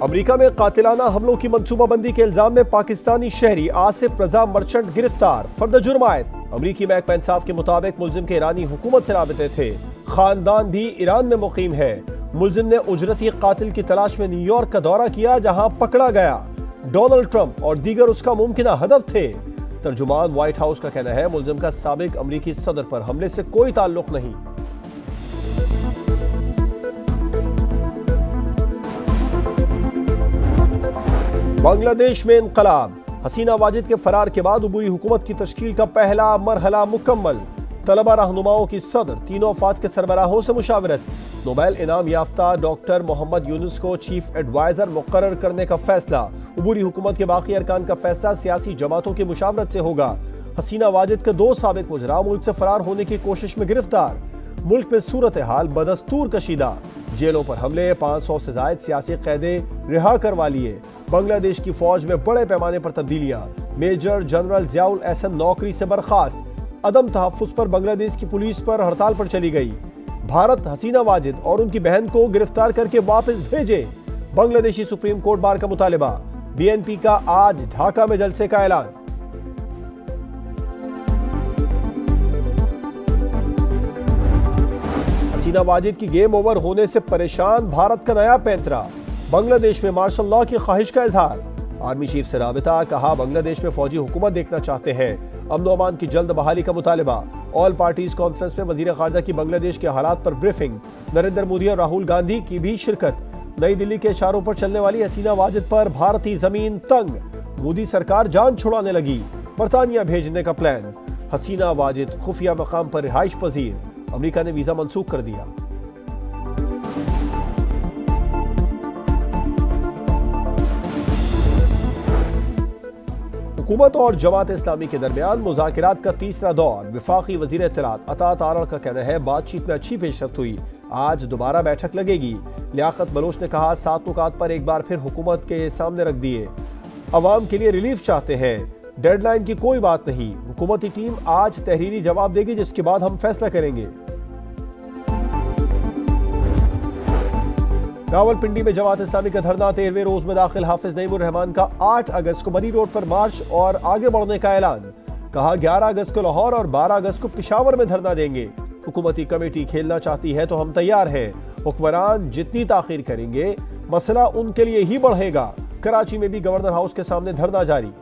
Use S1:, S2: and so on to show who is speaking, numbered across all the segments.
S1: America में कातिलाना हमलों की मंसूबाबंदी के इल्जाम में पाकिस्तानी शहरी आसिफ रजा मर्चेंट गिरफ्तार। फर्द जुर्म आयद। अमेरिकी महकमा इंसाफ के मुताबिक मुलजिम के ईरानी हुकूमत से राबिते थे। खानदान भी ईरान में मुकीम है। मुलजिम ने उजरती कातिल की तलाश में न्यूयॉर्क का दौरा किया, जहां पकड़ा गया। डोनाल्ड ट्रंप और दीगर उसका मुमकिन हदफ थे। तर्जुमान व्हाइट हाउस का कहना है मुलजिम का साबिक अमेरिकी सदर पर हमले से कोई ताल्लुक नहीं। बांग्लादेश में इनकलाब। हसीना वाजिद के फरार के बाद उबूरी हुकूमत की तश्कील का पहला मरहला मुकम्मल। तलबा रहनुमाओं की सदर तीनों अफवाद के सरबराहों से मुशावरत। नोबेल इनाम याफ्ता डॉक्टर मोहम्मद यूनुस को चीफ एडवाइजर मुकर्रर करने का फैसला। उबूरी हुकूमत के बाकी अरकान का फैसला सियासी जमातों की मुशावरत से होगा। हसीना वाजिद के 2 साबिक मुजरा मुल्क से फरार होने की कोशिश में गिरफ्तार। मुल्क में सूरत हाल बदस्तूर कशीदा। जेलों पर हमले, 500 से जायद सियासी कैदे रिहा करवा लिए। बांग्लादेश की फौज में बड़े पैमाने पर तब्दीलियां। मेजर जनरल जियाउल एहसन नौकरी से बर्खास्त। अदम तहफ्फुज पर बांग्लादेश की पुलिस पर हड़ताल पर चली गई। भारत हसीना वाजिद और उनकी बहन को गिरफ्तार करके वापस भेजे। बांग्लादेशी सुप्रीम कोर्ट बार का मुतालिबा। बीएनपी का आज ढाका में जलसे का ऐलान। हसीना वाजिद की गेम ओवर होने से परेशान भारत का नया पैंतरा। बांग्लादेश में मार्शल लॉ की ख्वाहिश का इजहार। आर्मी चीफ से राबिता, कहा बांग्लादेश में फौजी हुकूमत देखना चाहते हैं। अमन और अमान की जल्द बहाली का मुतालिबा। ऑल पार्टीज कॉन्फ्रेंस में वजीर खारजा की बांग्लादेश के हालात पर ब्रीफिंग। नरेंद्र मोदी और राहुल गांधी की भी शिरकत। नई दिल्ली के इशारों पर चलने वाली हसीना वाजिद पर भारतीय जमीन तंग। मोदी सरकार जान छुड़ाने लगी। बरतानिया भेजने का प्लान। हसीना वाजिद खुफिया मकाम पर रिहाइश पजीर। अमेरिका ने वीजा मंसूख कर दिया। हुकूमत और जमात इस्लामी के दरमियान मुज़ाकिरात का तीसरा दौर। वफाकी वज़ीर इत्तलात अता तारड़ का कहना है बातचीत में अच्छी पेशरफ्त हुई। आज दोबारा बैठक लगेगी। लियाकत बलोच ने कहा 7 नुकात पर एक बार फिर हुकूमत के सामने रख दिए। अवाम के लिए रिलीफ चाहते हैं। डेडलाइन की कोई बात नहीं। हुकूमती टीम आज तहरीरी जवाब देगी, जिसके बाद हम फैसला करेंगे। रावलपिंडी में जमात इस्लामी का धरना 13वें रोज में दाखिल। हाफिज नईमुर रहमान का 8 अगस्त को मरी रोड पर मार्च और आगे बढ़ने का ऐलान। कहा 11 अगस्त को लाहौर और 12 अगस्त को पेशावर में धरना देंगे। हुकूमती कमेटी खेलना चाहती है तो हम तैयार हैं। हुक्मरान जितनी ताखीर करेंगे मसला उनके लिए ही बढ़ेगा। कराची में भी गवर्नर हाउस के सामने धरना जारी।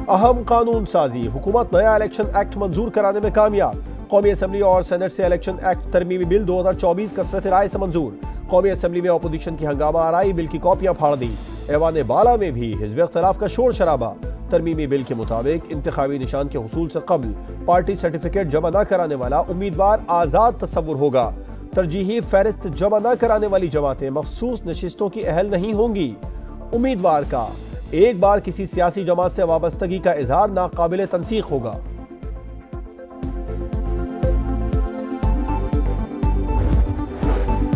S1: अहम कानून साजी। हुकूमत नया इलेक्शन एक्ट मंजूर कराने में कामयाब। कौमी असम्बली और सेनेट से इलेक्शन एक्ट तरमीमी बिल 2024 कसरत राय से मंजूर। कौमी असम्बली में अपोजिशन की हंगामा आराई, बिल की कॉपियां फाड़ दी। ऐवान बाला में भी हिज़्ब इख्तिलाफ का शोर शराबा। तरमीमी बिल के मुताबिक इंतखाबी निशान के हुसूल से कबल पार्टी सर्टिफिकेट जमा न कराने वाला उम्मीदवार आज़ाद तस्वुर होगा। तरजीही फहरिस्त जमा न कराने वाली जमातें मखसूस नशिस्तों की अहल नहीं होंगी। उम्मीदवार का एक बार किसी सियासी जमात से वाबस्तगी का इजहार नाकाबिल तनसीख होगा।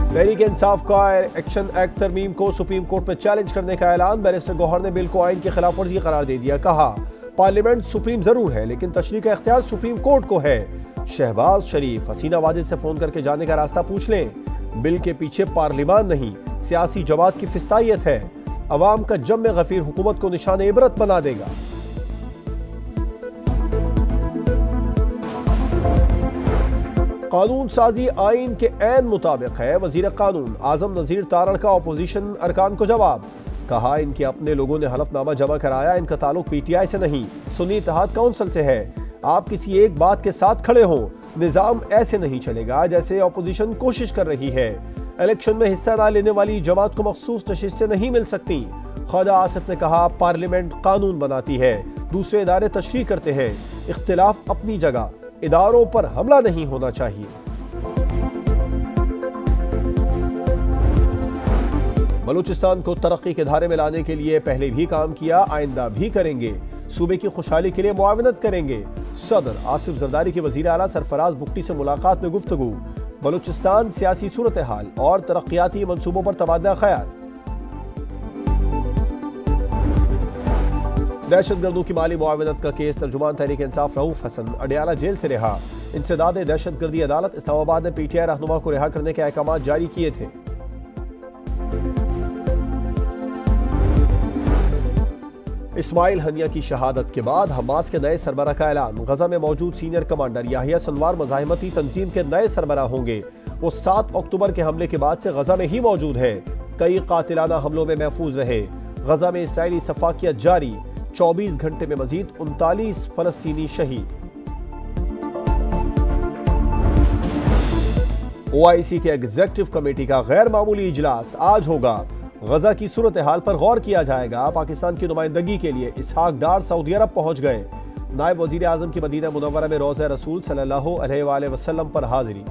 S1: तहरीक इंसाफ का एक्शन एक्ट तरमीम को सुप्रीम कोर्ट में चैलेंज करने का ऐलान। बैरिस्टर गौहर ने बिल को आइन की खिलाफ वर्जी करार दे दिया। कहा पार्लियामेंट सुप्रीम जरूर है, लेकिन तशरीह का इख्तियार सुप्रीम कोर्ट को है। शहबाज शरीफ हसीना वाजिद से फोन करके जाने का रास्ता पूछ लें। बिल के पीछे पार्लियामान नहीं, सियासी जमात की फिस्तायत है। अवाम का जम गफीर हुकूमत को निशान इबरत बना देगा। कानून साजी आइन के ऐन मुताबिक है। वजीर कानून आजम नजीर तारड़ का अपोजिशन अरकान को जवाब। कहा इनके अपने लोगों ने हलफनामा जमा कराया, इनका ताल्लुक पीटीआई से नहीं सुन्नी इत्तेहाद काउंसिल से है। आप किसी एक बात के साथ खड़े हों, निजाम ऐसे नहीं चलेगा जैसे अपोजिशन कोशिश कर रही है। इलेक्शन में हिस्सा न लेने वाली जमात को मखसूस नशिस्तें नहीं मिल सकती। ख्वाजा आसिफ ने कहा पार्लियामेंट कानून बनाती है, दूसरे इदारे तशरीह करते हैं। इख्तिलाफ अपनी जगह, इदारों पर हमला नहीं होना चाहिए। बलूचिस्तान को तरक्की के धारे में लाने के लिए पहले भी काम किया, आइंदा भी करेंगे। सूबे की खुशहाली के लिए मुआवनत करेंगे। सदर आसिफ जरदारी के वजीर आला सरफराज बुख्ती से मुलाकात में गुफ्तगू। बलूचिस्तान सियासी सूरत हाल और तरक्याती मंसूबों पर तबादला ख्याल। दहशतगर्दों की माली मुआवनत का केस, तर्जुमान तहरीक इंसाफ रऊफ हसन अडियाला जेल से रिहा। इंसदाद दहशतगर्दी अदालत इस्लामाबाद ने पीटीआई रहनुमा को रिहा करने के अहकाम जारी किए थे। इस्माइल हनिया की शहादत के बाद हमास के नए सरबराह का ऐलान। गजा में मौजूद सीनियर कमांडर याहिया सिनवार मुजाहिमती तंजीम के नए सरबराह होंगे। वो 7 अक्टूबर के हमले के बाद से गजा में ही मौजूद हैं। कई कातिलाना हमलों में महफूज रहे। गजा में इसराइली सफाकियत जारी। 24 घंटे में मजीद 39 फलस्तीनी शहीद। ओआईसी के एग्जीक्यूटिव कमेटी का गैर मामूली इजलास आज होगा। गजा की सूरत हाल पर गौर किया जाएगा। पाकिस्तान की नुमाइंदगी के लिए इसहाक डार सऊदी अरब पहुंच गए। नायब वजीर आजम की मदीना मुनव्वरा में रोज़ा रसूल सल्लल्लाहु अलैहि वसल्लम पर हाजिरी।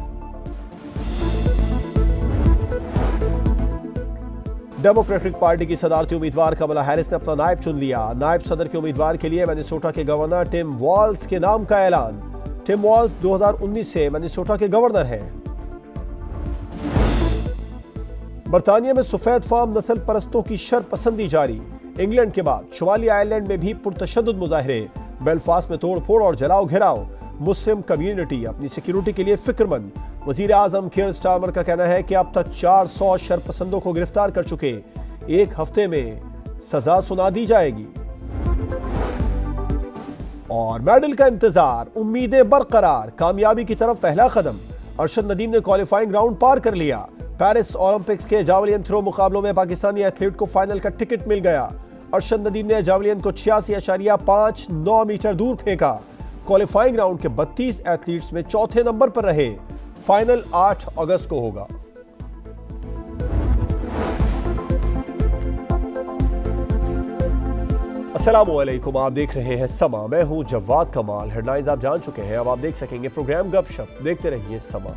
S1: डेमोक्रेटिक पार्टी की सदारती उम्मीदवार कमला हैरिस ने अपना नायब चुन लिया। नायब सदर के उम्मीदवार के लिए मिनेसोटा के गवर्नर टिम वॉल्स के नाम का ऐलान। टिम वॉल्स 2019 से मिनेसोटा के गवर्नर हैं। बरतानिया में सफेद फार्म नस्ल परस्तों की शरपसंदी जारी। इंग्लैंड के बाद शुमाली आयरलैंड में भी पुरतशद्दुद मुजाहरे। बेलफास्ट में तोड़ फोड़ और जलाओ घेराव। मुस्लिम कम्युनिटी अपनी सिक्योरिटी के लिए फिक्रमंद। वजीर आजम कीर स्टारमर का कहना है कि अब तक 400 शरपसंदों को गिरफ्तार कर चुके। 1 हफ्ते में सजा सुना दी जाएगी। और मेडल का इंतजार, उम्मीदें बरकरार। कामयाबी की तरफ पहला कदम। अरशद नदीम ने क्वालिफाइंग राउंड पार कर लिया। पेरिस ओलंपिक्स के जावलिन थ्रो मुकाबलों में पाकिस्तानी एथलीट को फाइनल का टिकट मिल गया। अरशद नदीम ने जावलिन को 86.59 मीटर दूर फेंका। क्वालिफाइंग राउंड के 32 एथलीट्स में चौथे नंबर पर रहे। फाइनल 8 अगस्त को होगा। अस्सलामुअलैकुम, आप देख रहे हैं समा। मैं हूं जवाद कमाल। हेडलाइंस आप जान चुके हैं, अब आप देख सकेंगे प्रोग्राम गपशप। देखते रहिए समा।